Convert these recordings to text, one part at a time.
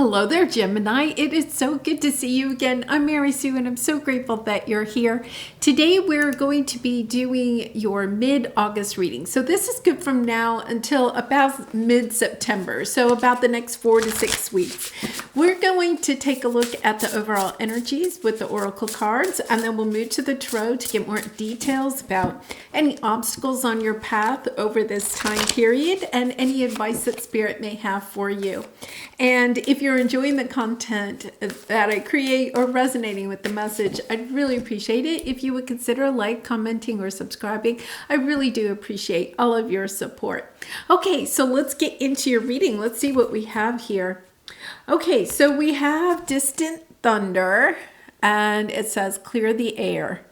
Hello there, Gemini. It is so good to see you again. I'm Mary Sue, and I'm so grateful that you're here. Today, we're going to be doing your mid-August reading. So this is good from now until about mid-September, so about the next 4 to 6 weeks. We're going to take a look at the overall energies with the oracle cards, and then we'll move to the tarot to get more details about any obstacles on your path over this time period and any advice that Spirit may have for you. And if you're enjoying the content that I create or resonating with the message, I'd really appreciate it if you would consider like, commenting, or subscribing. I really do appreciate all of your support. Okay, so let's get into your reading. Let's see what we have here. Okay, so we have distant thunder, and it says clear the air.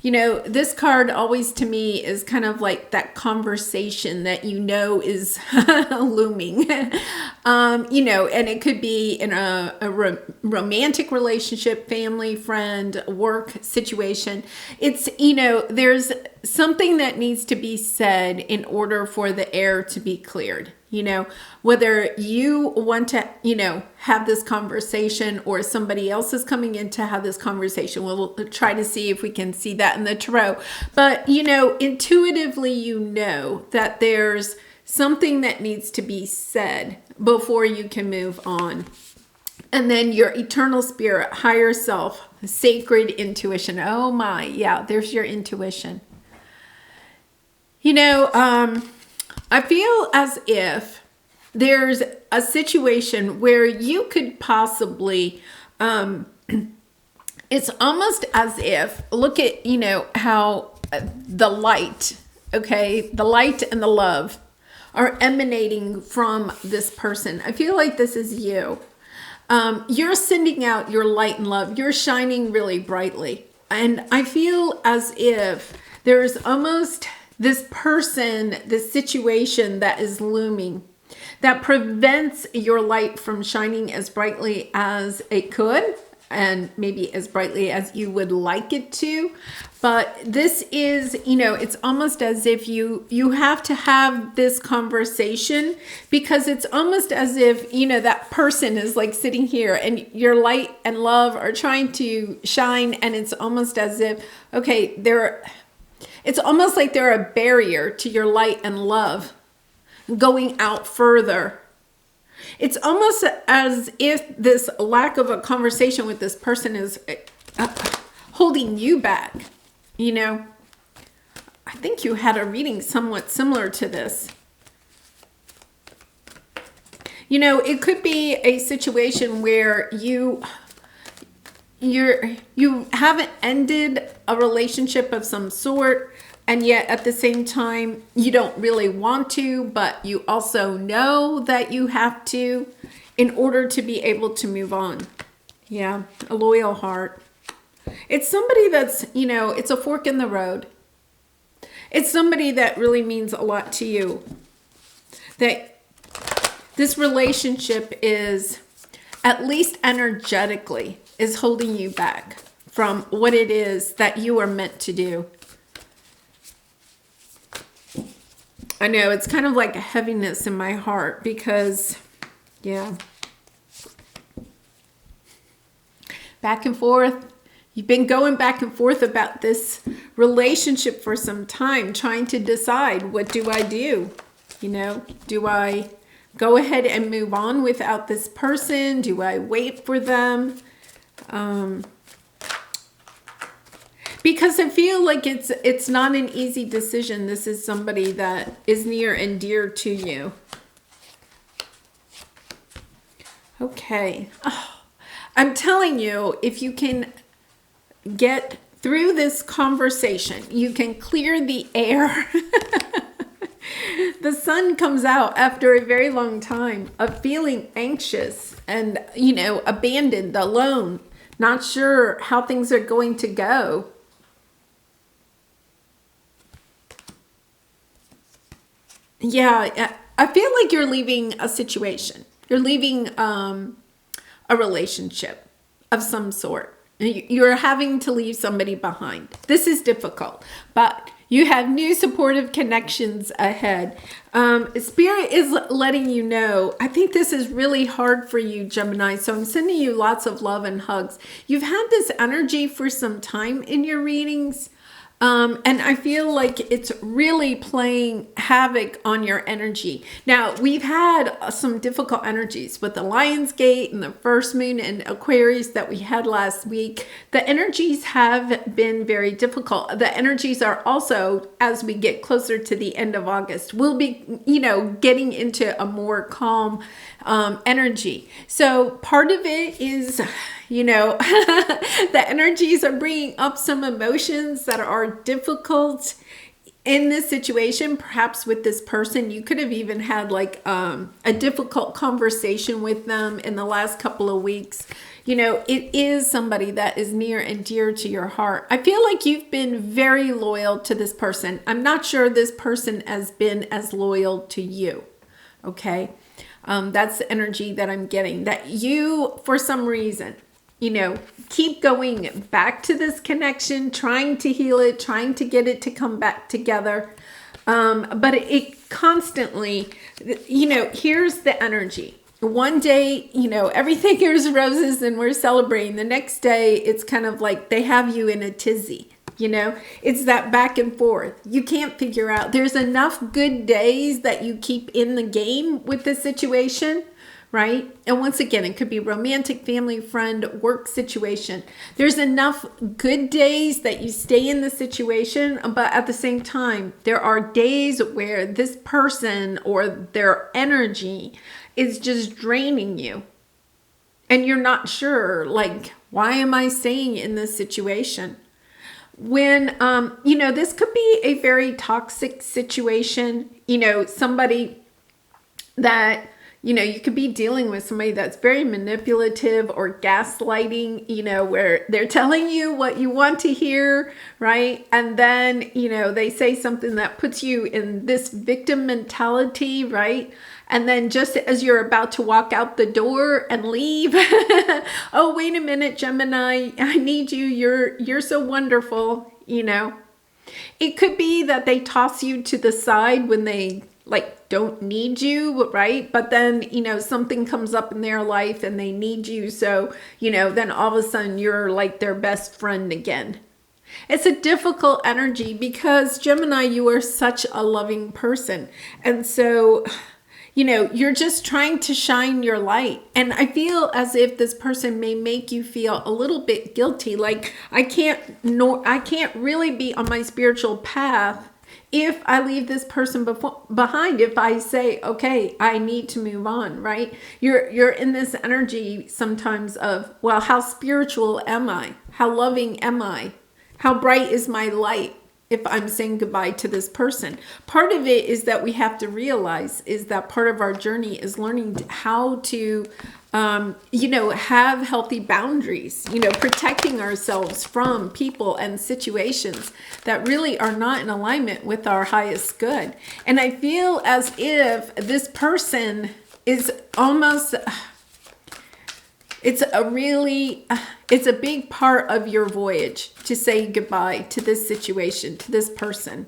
You know, this card always to me is kind of like that conversation that you know is looming. You know, and it could be in a romantic relationship, family, friend, work situation. It's, you know, there's something that needs to be said in order for the air to be cleared. You know, whether you want to, you know, have this conversation or somebody else is coming in to have this conversation. We'll try to see if we can see that in the tarot. But, you know, intuitively, you know that there's something that needs to be said before you can move on. And then your eternal spirit, higher self, sacred intuition. Oh my, yeah, there's your intuition. You know, I feel as if there's a situation where you could possibly, it's almost as if, look at, you know, how the light, okay, the light and the love are emanating from this person. I feel like this is you. You're sending out your light and love. You're shining really brightly. And I feel as if there's almost this person, this situation that is looming that prevents your light from shining as brightly as it could and maybe as brightly as you would like it to. But this is, you know, it's almost as if you have to have this conversation, because it's almost as if, you know, that person is like sitting here and your light and love are trying to shine, and it's almost as if, okay, it's almost like they're a barrier to your light and love going out further. It's almost as if this lack of a conversation with this person is holding you back. You know, I think you had a reading somewhat similar to this. You know, it could be a situation where you haven't ended a relationship of some sort, and yet at the same time you don't really want to, but you also know that you have to in order to be able to move on. Yeah, a loyal heart. It's somebody that's, you know, it's a fork in the road. It's somebody that really means a lot to you. That this relationship is, at least energetically, is holding you back from what it is that you are meant to do. I know it's kind of like a heaviness in my heart because, yeah, back and forth. You've been going back and forth about this relationship for some time, trying to decide, what do I do? You know, do I go ahead and move on without this person? Do I wait for them? Because I feel like it's not an easy decision. This is somebody that is near and dear to you. Okay. Oh, I'm telling you, if you can get through this conversation, you can clear the air. The sun comes out after a very long time of feeling anxious and, you know, abandoned, alone, not sure how things are going to go. Yeah, I feel like you're leaving a situation. You're leaving a relationship of some sort. You're having to leave somebody behind. This is difficult, but You have new supportive connections ahead. Spirit is letting you know, I think this is really hard for you, Gemini. So I'm sending you lots of love and hugs. You've had this energy for some time in your readings. And I feel like it's really playing havoc on your energy. Now, we've had some difficult energies with the Lion's Gate and the first moon and Aquarius that we had last week. The energies have been very difficult. The energies are also, as we get closer to the end of August, we'll be, getting into a more calm energy. So part of it is, the energies are bringing up some emotions that are difficult in this situation. Perhaps with this person, you could have even had like a difficult conversation with them in the last couple of weeks. It is somebody that is near and dear to your heart. I feel like you've been very loyal to this person. I'm not sure this person has been as loyal to you. Okay. That's the energy that I'm getting, that you, for some reason, keep going back to this connection, trying to heal it, trying to get it to come back together. But it constantly, here's the energy. One day, everything is roses and we're celebrating. The next day, it's kind of like they have you in a tizzy. It's that back and forth. You can't figure out. There's enough good days that you keep in the game with this situation, right? And once again, it could be romantic, family, friend, work situation. There's enough good days that you stay in the situation, but at the same time, there are days where this person or their energy is just draining you. And you're not sure, like, why am I staying in this situation? When, this could be a very toxic situation, somebody that, you could be dealing with somebody that's very manipulative or gaslighting, where they're telling you what you want to hear, right? And then, they say something that puts you in this victim mentality, right? And then just as you're about to walk out the door and leave, oh, wait a minute, Gemini, I need you. You're so wonderful, It could be that they toss you to the side when they don't need you, right? But then, something comes up in their life and they need you. So, then all of a sudden you're like their best friend again. It's a difficult energy because Gemini, you are such a loving person. And so, you're just trying to shine your light. And I feel as if this person may make you feel a little bit guilty. Like I can't really be on my spiritual path if I leave this person behind. If I say, okay, I need to move on, right? You're in this energy sometimes of, well, how spiritual am I? How loving am I? How bright is my light? If I'm saying goodbye to this person. Part of it is that we have to realize is that part of our journey is learning how to, have healthy boundaries, protecting ourselves from people and situations that really are not in alignment with our highest good. And I feel as if this person is almost... It's a big part of your voyage to say goodbye to this situation, to this person.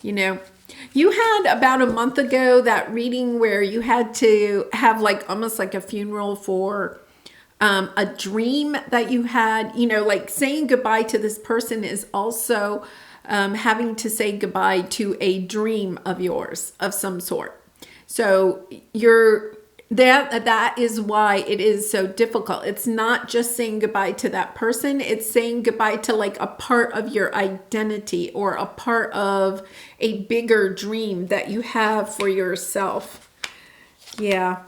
You had about a month ago that reading where you had to have almost like a funeral for a dream that you had, saying goodbye to this person is also having to say goodbye to a dream of yours of some sort. So that is why it is so difficult. It's not just saying goodbye to that person. It's saying goodbye to a part of your identity or a part of a bigger dream that you have for yourself. Yeah,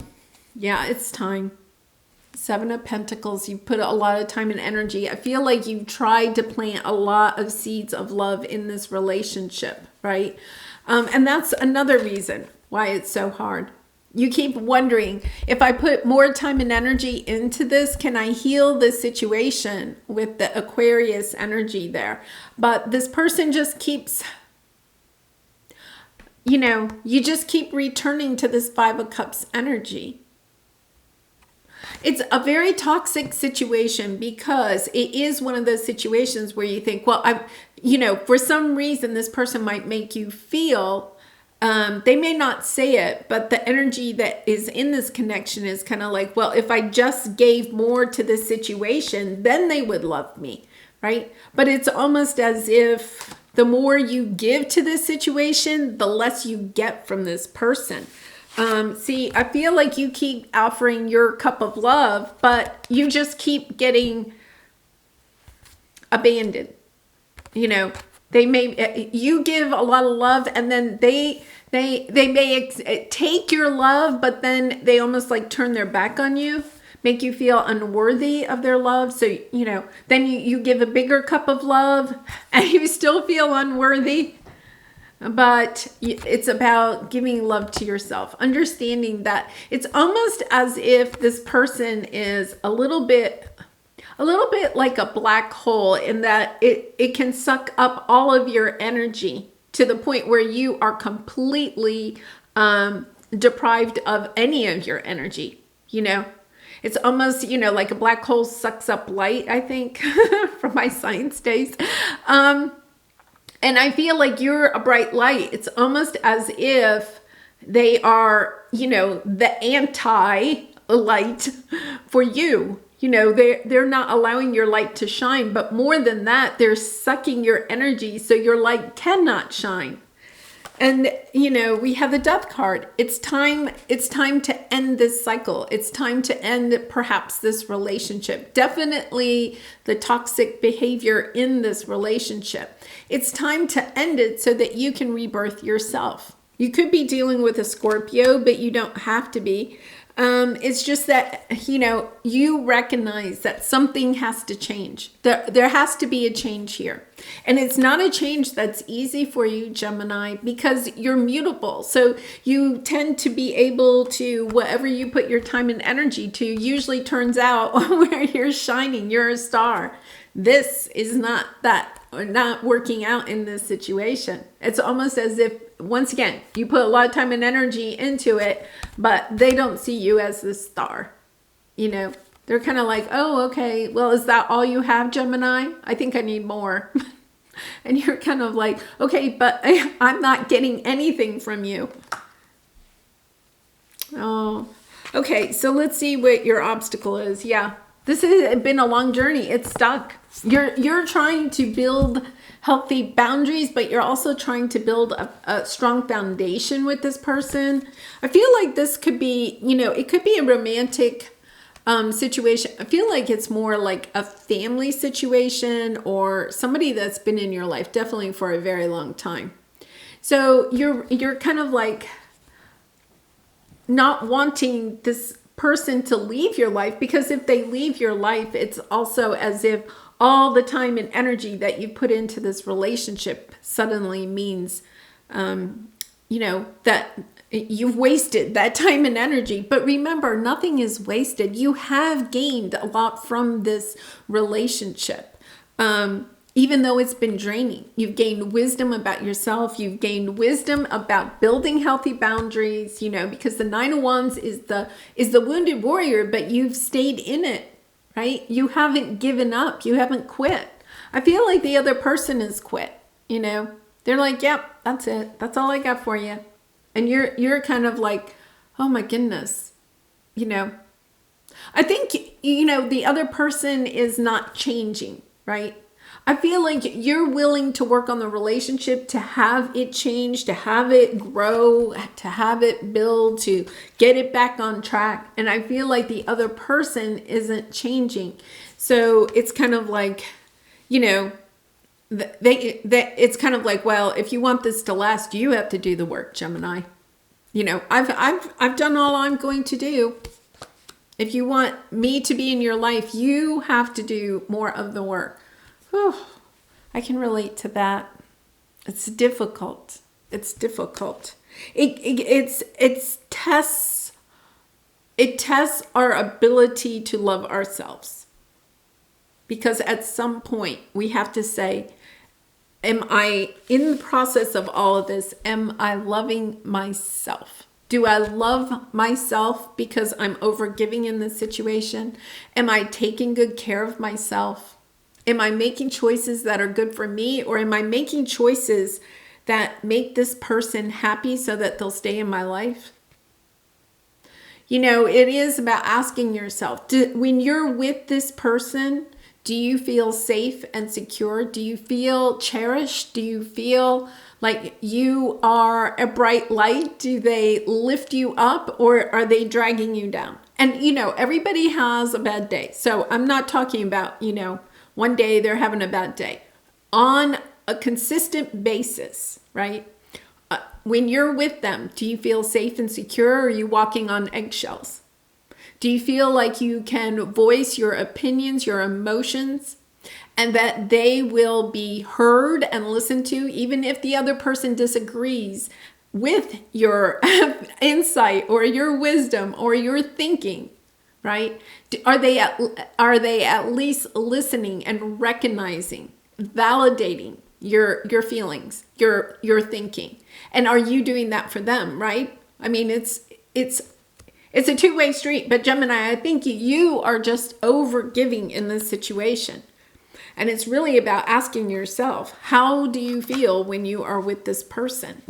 it's time. Seven of Pentacles. You put a lot of time and energy. I feel like you've tried to plant a lot of seeds of love in this relationship, right? And that's another reason why it's so hard. You keep wondering, if I put more time and energy into this, can I heal this situation with the Aquarius energy there? But this person just keeps, you just keep returning to this Five of Cups energy. It's a very toxic situation because it is one of those situations where you think, well, for some reason, this person might make you feel, they may not say it, but the energy that is in this connection is kind of like, well, if I just gave more to this situation, then they would love me, right? But it's almost as if the more you give to this situation, the less you get from this person. See, I feel like you keep offering your cup of love, but you just keep getting abandoned. They may, you give a lot of love, and then they may take your love, but then they almost like turn their back on you, make you feel unworthy of their love. So, then you give a bigger cup of love and you still feel unworthy. But it's about giving love to yourself, understanding that it's almost as if this person is a little bit like a black hole, in that it can suck up all of your energy to the point where you are completely deprived of any of your energy. It's almost, like a black hole sucks up light, I think, from my science days. And I feel like you're a bright light. It's almost as if they are, the anti-light for you. They're not allowing your light to shine, but more than that, they're sucking your energy so your light cannot shine. And, we have the Death card. It's time to end this cycle. It's time to end perhaps this relationship. Definitely the toxic behavior in this relationship. It's time to end it so that you can rebirth yourself. You could be dealing with a Scorpio, but you don't have to be. It's just that, you recognize that something has to change. There has to be a change here. And it's not a change that's easy for you, Gemini, because you're mutable. So you tend to be able to, whatever you put your time and energy to, usually turns out where you're shining. You're a star. This is not working out in this situation. It's almost as if, once again, you put a lot of time and energy into it, but they don't see you as the star. They're kind of like, oh, okay, well, is that all you have, Gemini? I think I need more. And you're kind of like, okay, but I'm not getting anything from you. Oh, okay, so let's see what your obstacle is. Yeah, this has been a long journey. It's stuck. You're trying to build healthy boundaries, but you're also trying to build a strong foundation with this person. I feel like this could be, it could be a romantic situation. I feel like it's more like a family situation, or somebody that's been in your life definitely for a very long time. So you're kind of like not wanting this person to leave your life, because if they leave your life, it's also as if all the time and energy that you put into this relationship suddenly means, that you've wasted that time and energy. But remember, nothing is wasted. You have gained a lot from this relationship. Even though it's been draining, you've gained wisdom about yourself. You've gained wisdom about building healthy boundaries, because the Nine of Wands is the wounded warrior, but you've stayed in it. Right? You haven't given up. You haven't quit. I feel like the other person has quit. They're like, yep, that's it. That's all I got for you. And you're kind of like, oh my goodness. I think, the other person is not changing, right? I feel like you're willing to work on the relationship, to have it change, to have it grow, to have it build, to get it back on track. And I feel like the other person isn't changing. So it's kind of like, it's kind of like, well, if you want this to last, you have to do the work, Gemini. I've done all I'm going to do. If you want me to be in your life, you have to do more of the work. Whew, I can relate to that. It's difficult. It tests our ability to love ourselves. Because at some point we have to say, am I, in the process of all of this, am I loving myself? Do I love myself because I'm overgiving in this situation? Am I taking good care of myself? Am I making choices that are good for me, or am I making choices that make this person happy so that they'll stay in my life? You know, it is about asking yourself, when you're with this person, do you feel safe and secure? Do you feel cherished? Do you feel like you are a bright light? Do they lift you up, or are they dragging you down? And, you know, everybody has a bad day. So I'm not talking about, you know, one day they're having a bad day. On a consistent basis, right? When you're with them, do you feel safe and secure, or are you walking on eggshells? Do you feel like you can voice your opinions, your emotions, and that they will be heard and listened to, even if the other person disagrees with your insight or your wisdom or your thinking, right? Are they at least listening and recognizing, validating your feelings, your thinking? And are you doing that for them, right? I mean, it's a two-way street, but Gemini, I think you are just over giving in this situation. And it's really about asking yourself, how do you feel when you are with this person?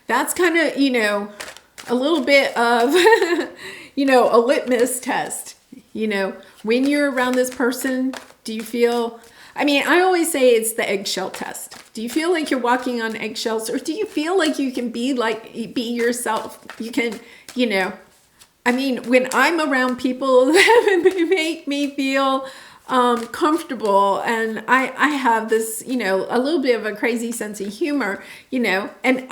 That's kind of, you know, a little bit of, you know, a litmus test. You know, when you're around this person, do you feel, I mean, I always say it's the eggshell test. Do you feel like you're walking on eggshells, or do you feel like you can be yourself? You can, you know, I mean, when I'm around people that make me feel comfortable, and I have this, you know, a little bit of a crazy sense of humor, you know, and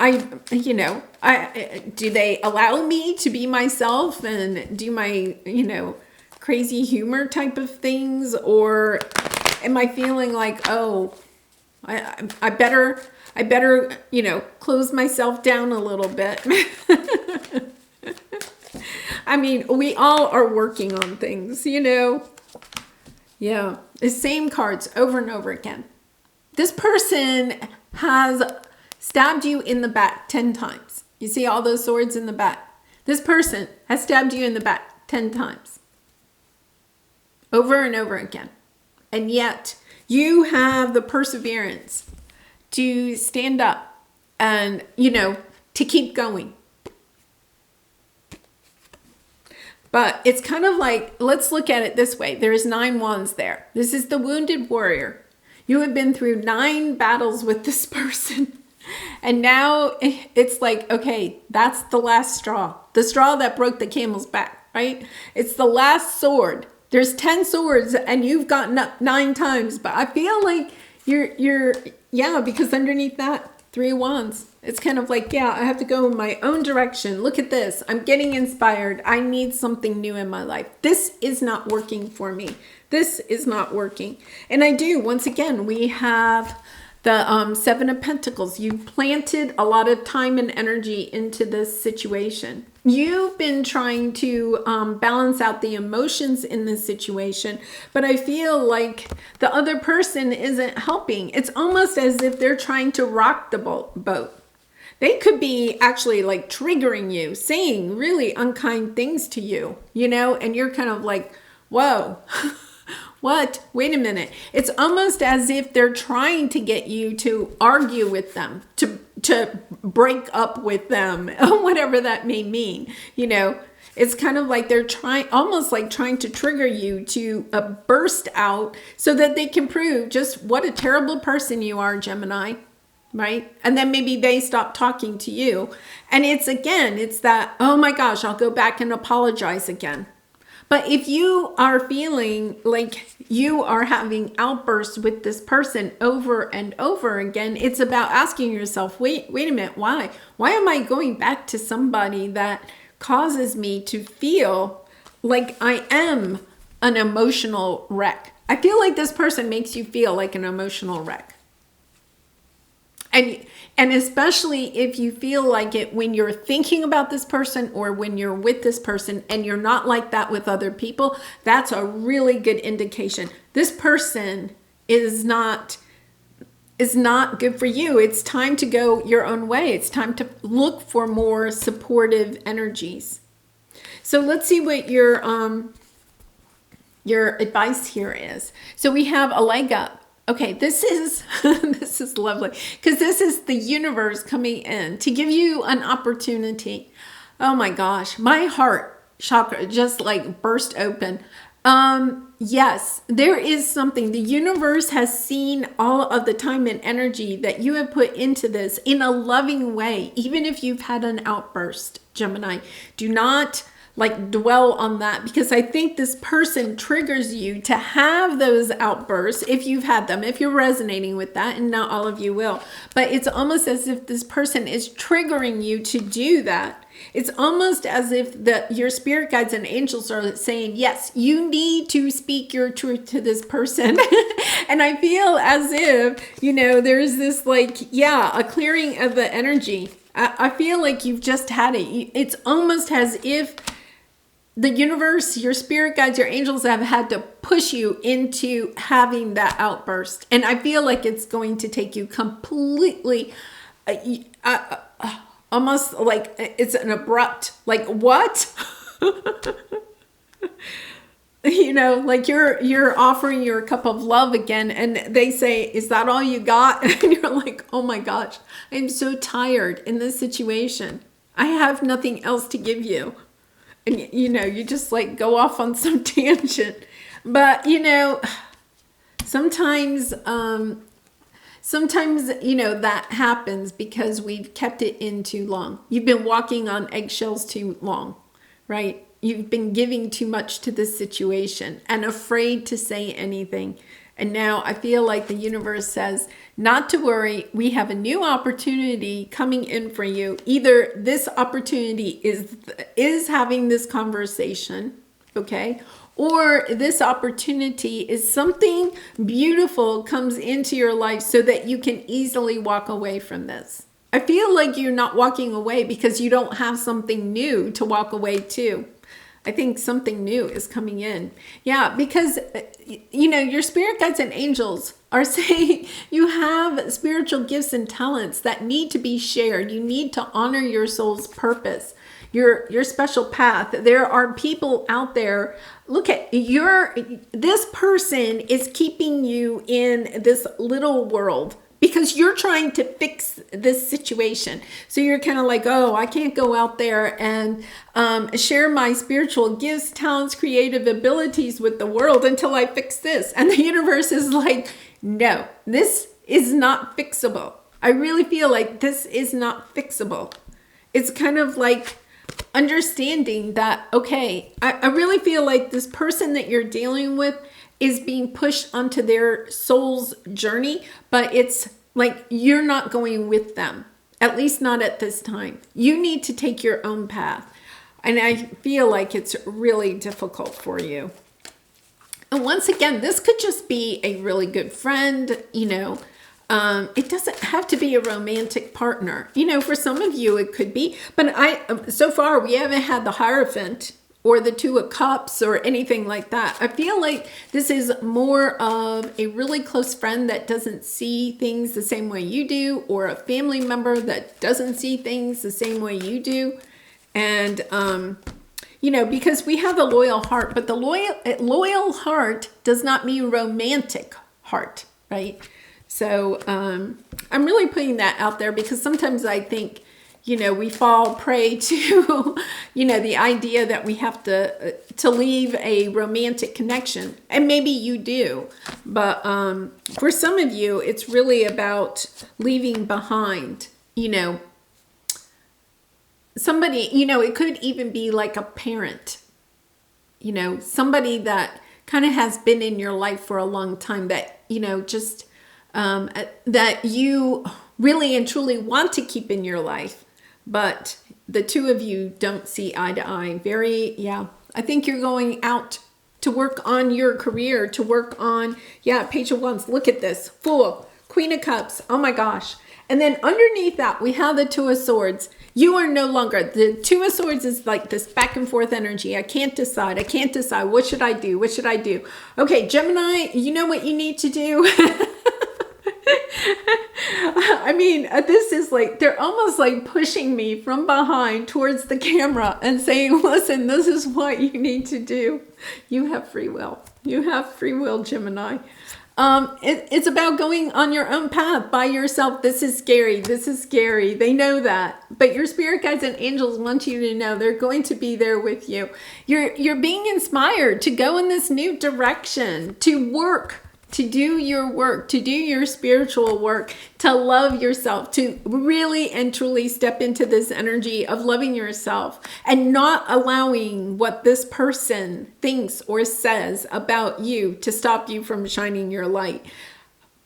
do they allow me to be myself and do my, you know, crazy humor type of things, or am I feeling like, oh, I better, you know, close myself down a little bit? I mean, we all are working on things, you know. Yeah, the same cards over and over again. This person has stabbed you in the back 10 times. You see all those swords in the back? This person has stabbed you in the back 10 times. Over and over again. And yet, you have the perseverance to stand up and, you know, to keep going. But it's kind of like, let's look at it this way. There's 9 wands there. This is the wounded warrior. You have been through 9 battles with this person. And now it's like, okay, that's the last straw. The straw that broke the camel's back, right? It's the last sword. There's 10 swords and you've gotten up 9 times. But I feel like you're yeah, because underneath that, 3 wands. It's kind of like, yeah, I have to go in my own direction. Look at this. I'm getting inspired. I need something new in my life. This is not working for me. This is not working. And I do, once again, we have the 7 of Pentacles. You planted a lot of time and energy into this situation. You've been trying to balance out the emotions in this situation, but I feel like the other person isn't helping. It's almost as if they're trying to rock the boat. They could be actually like triggering you, saying really unkind things to you, you know, and you're kind of like, whoa. What? Wait a minute. It's almost as if they're trying to get you to argue with them, to break up with them, whatever that may mean. You know, it's kind of like they're almost like trying to trigger you to burst out so that they can prove just what a terrible person you are, Gemini. Right? And then maybe they stop talking to you. And it's that, oh my gosh, I'll go back and apologize again. But if you are feeling like you are having outbursts with this person over and over again, it's about asking yourself, wait a minute, why? Why am I going back to somebody that causes me to feel like I am an emotional wreck? I feel like this person makes you feel like an emotional wreck. And especially if you feel like it when you're thinking about this person or when you're with this person and you're not like that with other people, that's a really good indication. This person is not good for you. It's time to go your own way. It's time to look for more supportive energies. So let's see what your your advice here is. So we have a leg up. Okay, this is this is lovely, because this is the universe coming in to give you an opportunity. Oh my gosh, my heart chakra just like burst open. Yes, there is something. The universe has seen all of the time and energy that you have put into this in a loving way. Even if you've had an outburst, Gemini, do not like dwell on that, because I think this person triggers you to have those outbursts if you've had them, if you're resonating with that, and not all of you will. But it's almost as if this person is triggering you to do that. It's almost as if your spirit guides and angels are saying, yes, you need to speak your truth to this person. And I feel as if, there's this a clearing of the energy. I feel like you've just had it. It's almost as if the universe, your spirit guides, your angels have had to push you into having that outburst. And I feel like it's going to take you completely, almost like it's an abrupt, like, what? Like you're offering your cup of love again, and they say, is that all you got? And you're like, oh my gosh, I'm so tired in this situation. I have nothing else to give you. And, you just like go off on some tangent. But, sometimes, that happens because we've kept it in too long. You've been walking on eggshells too long, right? You've been giving too much to this situation and afraid to say anything. And now I feel like the universe says, not to worry, we have a new opportunity coming in for you. Either this opportunity is having this conversation, okay? Or this opportunity is something beautiful comes into your life so that you can easily walk away from this. I feel like you're not walking away because you don't have something new to walk away to. I think something new is coming in. Yeah, because, your spirit guides and angels are saying you have spiritual gifts and talents that need to be shared. You need to honor your soul's purpose, your special path. There are people out there. Look at this person is keeping you in this little world, because you're trying to fix this situation. So you're kind of like, oh, I can't go out there and share my spiritual gifts, talents, creative abilities with the world until I fix this. And the universe is like, no, this is not fixable. I really feel like this is not fixable. It's kind of like understanding that, okay, I really feel like this person that you're dealing with is being pushed onto their soul's journey, but it's like you're not going with them, at least not at this time. You need to take your own path. And I feel like it's really difficult for you. And once again, this could just be a really good friend, it doesn't have to be a romantic partner. For some of you it could be, but so far we haven't had the Hierophant or the Two of Cups or anything like that. I feel like this is more of a really close friend that doesn't see things the same way you do, or a family member that doesn't see things the same way you do. And, because we have a loyal heart, but the loyal heart does not mean romantic heart, right? So I'm really putting that out there because sometimes I think, we fall prey to, the idea that we have to leave a romantic connection. And maybe you do. But for some of you, it's really about leaving behind, somebody, it could even be like a parent, somebody that kind of has been in your life for a long time that, just that you really and truly want to keep in your life. But the two of you don't see eye to eye. I think you're going out to work on your career, to work on, Page of Wands. Look at this. Fool, Queen of Cups. Oh my gosh. And then underneath that, we have the Two of Swords. You are no longer, the Two of Swords is like this back and forth energy. I can't decide. What should I do? What should I do? Okay, Gemini, you know what you need to do? I mean, this is like, they're almost like pushing me from behind towards the camera and saying, listen, this is what you need to do. You have free will. You have free will, Gemini. It's about going on your own path by yourself. This is scary. This is scary. They know that. But your spirit guides and angels want you to know they're going to be there with you. You're being inspired to go in this new direction, to work, to do your work, to do your spiritual work, to love yourself, to really and truly step into this energy of loving yourself and not allowing what this person thinks or says about you to stop you from shining your light.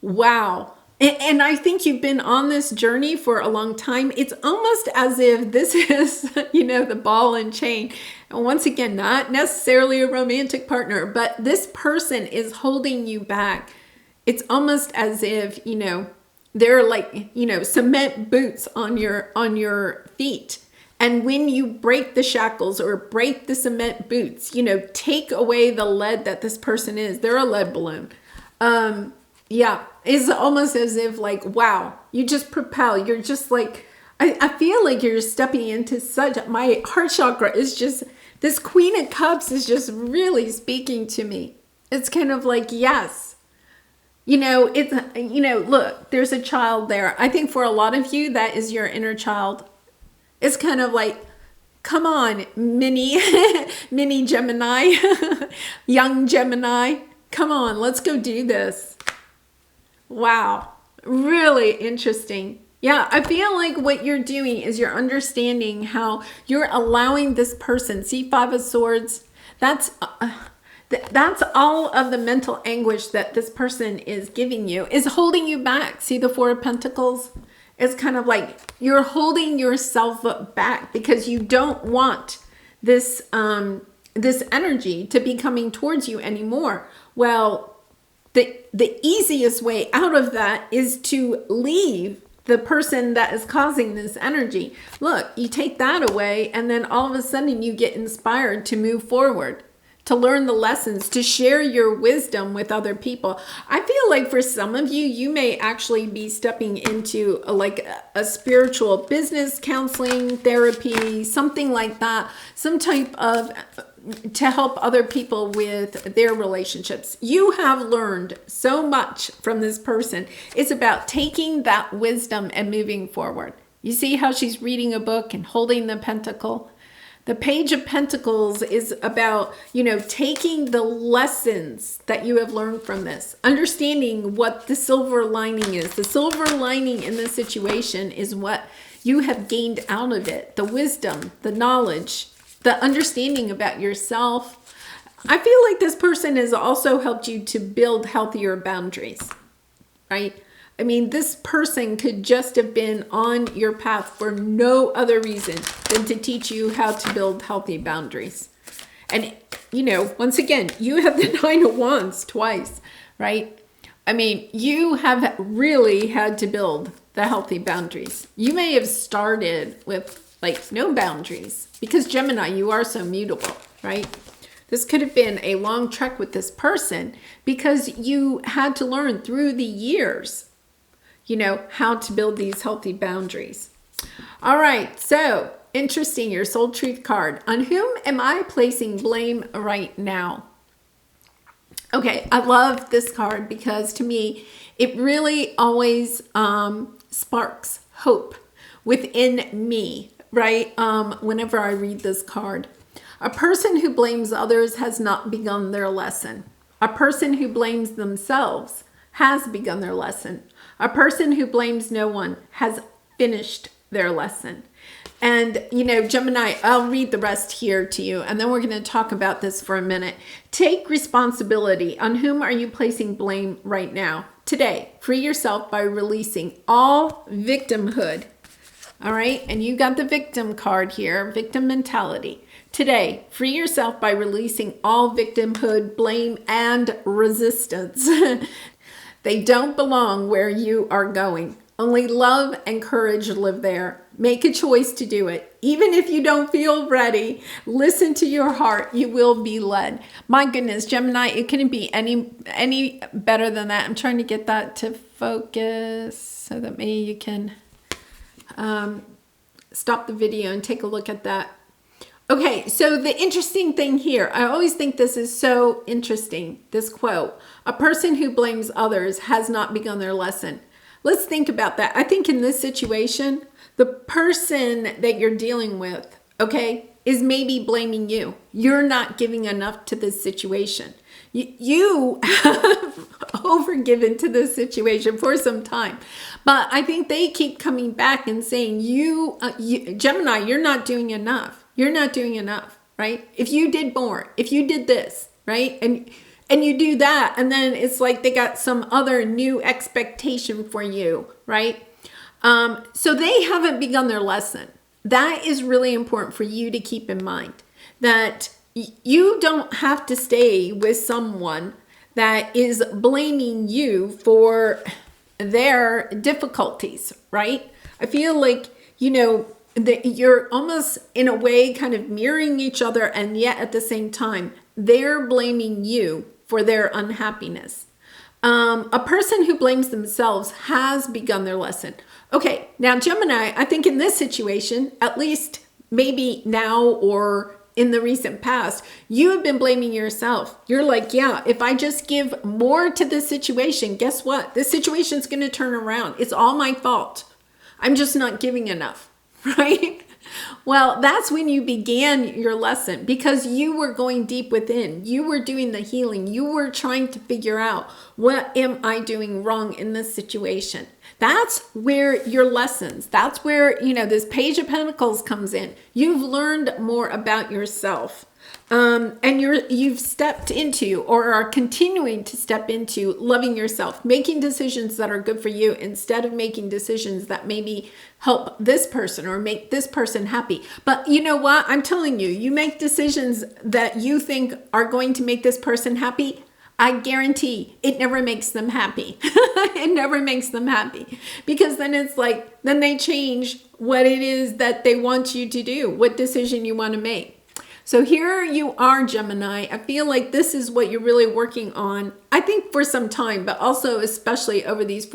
Wow. And I think you've been on this journey for a long time. It's almost as if this is, the ball and chain. And once again, not necessarily a romantic partner, but this person is holding you back. It's almost as if, they're like, cement boots on your feet. And when you break the shackles or break the cement boots, take away the lead that this person is. They're a lead balloon. Yeah, it's almost as if like, wow, you just propel. You're just like, I feel like you're stepping into my heart chakra is just, this Queen of Cups is just really speaking to me. It's kind of like, yes, look, there's a child there. I think for a lot of you, that is your inner child. It's kind of like, come on, mini Gemini, young Gemini, come on, let's go do this. Wow, really interesting. Yeah, I feel like what you're doing is you're understanding how you're allowing this person, see, Five of Swords, that's all of the mental anguish that this person is giving you, is holding you back. See the Four of Pentacles? It's kind of like you're holding yourself back because you don't want this, this energy to be coming towards you anymore. Well, the easiest way out of that is to leave the person that is causing this energy. Look, you take that away and then all of a sudden you get inspired to move forward, to learn the lessons, to share your wisdom with other people. I feel like for some of you, you may actually be stepping into a spiritual business counseling, therapy, something like that, some type of to help other people with their relationships. You have learned so much from this person. It's about taking that wisdom and moving forward. You see how she's reading a book and holding the pentacle? The Page of Pentacles is about, taking the lessons that you have learned from this, understanding what the silver lining is. The silver lining in this situation is what you have gained out of it, the wisdom, the knowledge, the understanding about yourself. I feel like this person has also helped you to build healthier boundaries, right? I mean, this person could just have been on your path for no other reason than to teach you how to build healthy boundaries. And, once again, you have the Nine of Wands twice, right? I mean, you have really had to build the healthy boundaries. You may have started with no boundaries because Gemini, you are so mutable, right? This could have been a long trek with this person because you had to learn through the years, how to build these healthy boundaries. All right. So interesting. Your Soul Truth card. On whom am I placing blame right now? Okay. I love this card because to me, it really always sparks hope within me, right? Whenever I read this card. A person who blames others has not begun their lesson. A person who blames themselves has begun their lesson. A person who blames no one has finished their lesson. And, Gemini, I'll read the rest here to you, and then we're going to talk about this for a minute. Take responsibility. On whom are you placing blame right now? Today, free yourself by releasing all victimhood. All right, and you got the victim card here, victim mentality. Today, free yourself by releasing all victimhood, blame, and resistance. They don't belong where you are going. Only love and courage live there. Make a choice to do it. Even if you don't feel ready, listen to your heart. You will be led. My goodness, Gemini, it couldn't be any better than that. I'm trying to get that to focus so that maybe you can stop the video and take a look at that. Okay, so the interesting thing here, I always think this is so interesting, this quote, a person who blames others has not begun their lesson. Let's think about that. I think in this situation, the person that you're dealing with, okay, is maybe blaming you. You're not giving enough to this situation. You have overgiven to this situation for some time. But I think they keep coming back and saying, Gemini, you're not doing enough. You're not doing enough, right? If you did more, if you did this, right? And you do that, and then it's like they got some other new expectation for you, right? So they haven't begun their lesson. That is really important for you to keep in mind, that you don't have to stay with someone that is blaming you for their difficulties, right? I feel like, that you're almost in a way kind of mirroring each other, and yet at the same time, they're blaming you for their unhappiness. A person who blames themselves has begun their lesson. Okay, now Gemini, I think in this situation, at least maybe now or in the recent past, you have been blaming yourself. You're like, yeah, if I just give more to this situation, guess what? This situation's going to turn around. It's all my fault. I'm just not giving enough, right? Well, that's when you began your lesson, because you were going deep within. You were doing the healing. You were trying to figure out, what am I doing wrong in this situation? That's where your lessons, that's where, this Page of Pentacles comes in. You've learned more about yourself. And you've stepped into, or are continuing to step into, loving yourself, making decisions that are good for you instead of making decisions that maybe help this person or make this person happy. But you know what? I'm telling you, you make decisions that you think are going to make this person happy. I guarantee it never makes them happy. It never makes them happy, because then it's like, then they change what it is that they want you to do, what decision you want to make. So here you are, Gemini. I feel like this is what you're really working on, I think, for some time, but also especially over these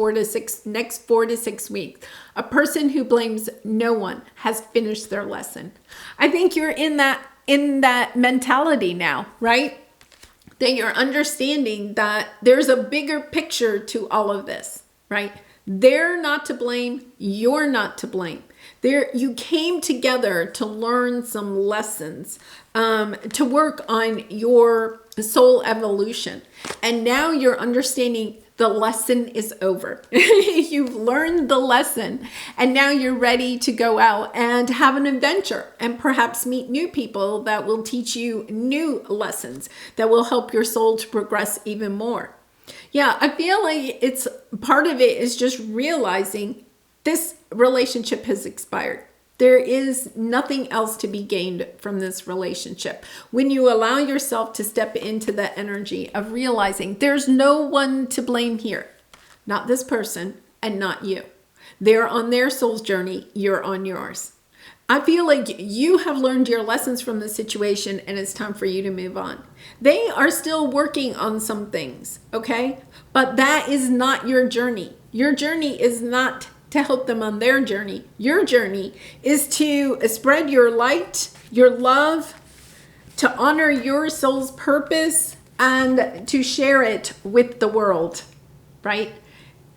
next 4 to 6 weeks. A person who blames no one has finished their lesson. I think you're in that mentality now, right? That you're understanding that there's a bigger picture to all of this, right? They're not to blame. You're not to blame. You came together to learn some lessons, to work on your soul evolution. And now you're understanding the lesson is over. You've learned the lesson, and now you're ready to go out and have an adventure and perhaps meet new people that will teach you new lessons that will help your soul to progress even more. Yeah, I feel like it's part of it is just realizing this relationship has expired. There is nothing else to be gained from this relationship. When you allow yourself to step into the energy of realizing there's no one to blame here, not this person and not you. They're on their soul's journey, you're on yours. I feel like you have learned your lessons from the situation, and it's time for you to move on. They are still working on some things, okay? But that is not your journey. Your journey is not to help them on their journey. Your journey is to spread your light, your love, to honor your soul's purpose, and to share it with the world, right?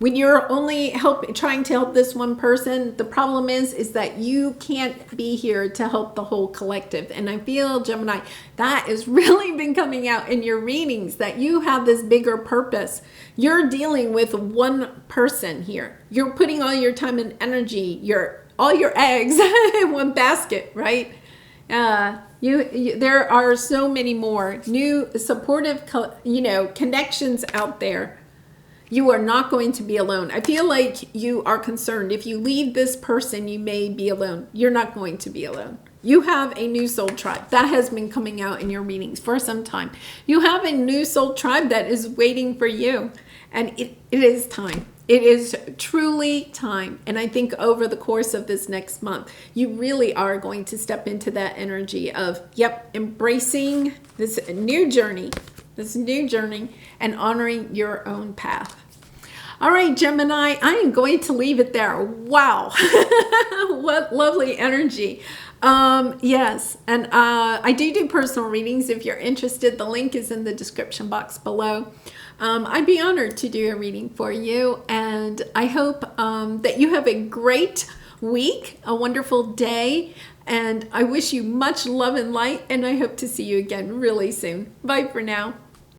When you're only trying to help this one person, the problem is that you can't be here to help the whole collective. And I feel, Gemini, that has really been coming out in your readings, that you have this bigger purpose. You're dealing with one person here. You're putting all your time and energy, all your eggs in one basket, right? There are so many more new supportive, connections out there. You are not going to be alone. I feel like you are concerned. If you leave this person, you may be alone. You're not going to be alone. You have a new soul tribe. That has been coming out in your readings for some time. You have a new soul tribe that is waiting for you. And it is time. It is truly time. And I think over the course of this next month, you really are going to step into that energy of, yep, embracing this new journey, and honoring your own path. All right, Gemini, I am going to leave it there. Wow. What lovely energy. Yes, and I do personal readings. If you're interested, the link is in the description box below. I'd be honored to do a reading for you, and I hope that you have a great week, a wonderful day, and I wish you much love and light, and I hope to see you again really soon. Bye for now.